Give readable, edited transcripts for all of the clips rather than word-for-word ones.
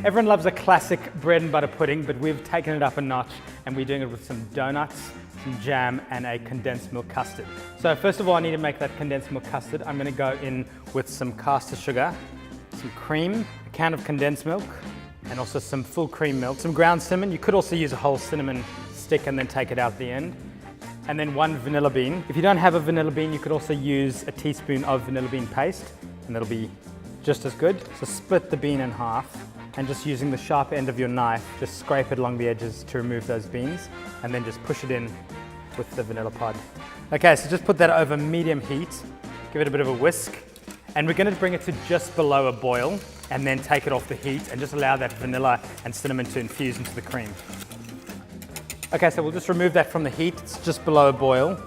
Everyone loves a classic bread and butter pudding, but we've taken it up a notch and we're doing it with some donuts, some jam, and a condensed milk custard. So first of all, I need to make that condensed milk custard. I'm going to go in with some caster sugar, some cream, a can of condensed milk, and also some full cream milk, some ground cinnamon. You could also use a whole cinnamon stick and then take it out at the end. And then 1 vanilla bean. If you don't have a vanilla bean, you could also use a teaspoon of vanilla bean paste, and that'll be just as good. So split the bean in half, and just using the sharp end of your knife, just scrape it along the edges to remove those beans, and then just push it in with the vanilla pod. Okay, so just put that over medium heat, give it a bit of a whisk, and we're going to bring it to just below a boil, and then take it off the heat, and just allow that vanilla and cinnamon to infuse into the cream. Okay, so we'll just remove that from the heat. It's just below a boil.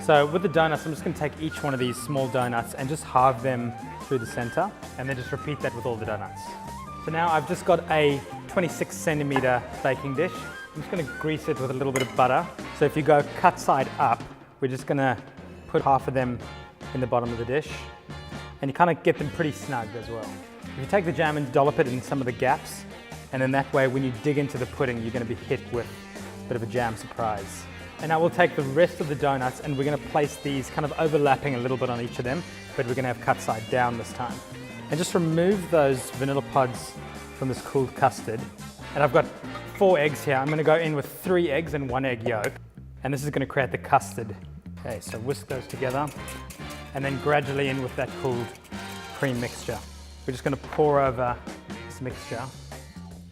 So with the donuts, I'm just going to take each one of these small donuts and just halve them through the center, and then just repeat that with all the donuts. So now I've just got a 26 centimeter baking dish. I'm just going to grease it with a little bit of butter. So if you go cut side up, we're just going to put half of them in the bottom of the dish, and you kind of get them pretty snug as well. If you take the jam and dollop it in some of the gaps, and then that way when you dig into the pudding, you're going to be hit with a bit of a jam surprise. And now we'll take the rest of the donuts and we're going to place these kind of overlapping a little bit on each of them, but we're going to have cut side down this time. And just remove those vanilla pods from this cooled custard. And I've got 4 eggs here. I'm going to go in with 3 eggs and 1 egg yolk. And this is going to create the custard. Okay, so whisk those together and then gradually in with that cooled cream mixture. We're just going to pour over this mixture.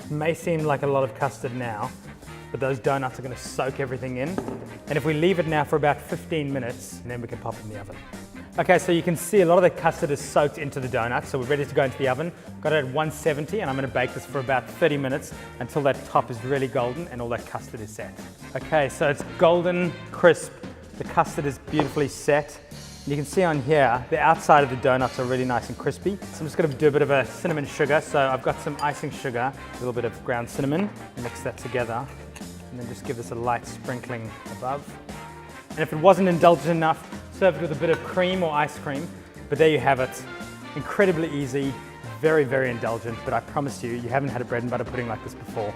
It may seem like a lot of custard now, but those donuts are going to soak everything in. And if we leave it now for about 15 minutes, and then we can pop it in the oven. Okay, so you can see a lot of the custard is soaked into the donuts, so we're ready to go into the oven. Got it at 170, and I'm going to bake this for about 30 minutes until that top is really golden and all that custard is set. Okay, so it's golden, crisp. The custard is beautifully set. You can see on here, the outside of the donuts are really nice and crispy. So I'm just going to do a bit of a cinnamon sugar. So I've got some icing sugar, a little bit of ground cinnamon, mix that together, and then just give this a light sprinkling above. And if it wasn't indulgent enough, serve it with a bit of cream or ice cream. But there you have it. Incredibly easy, very, very indulgent, but I promise you, you haven't had a bread and butter pudding like this before.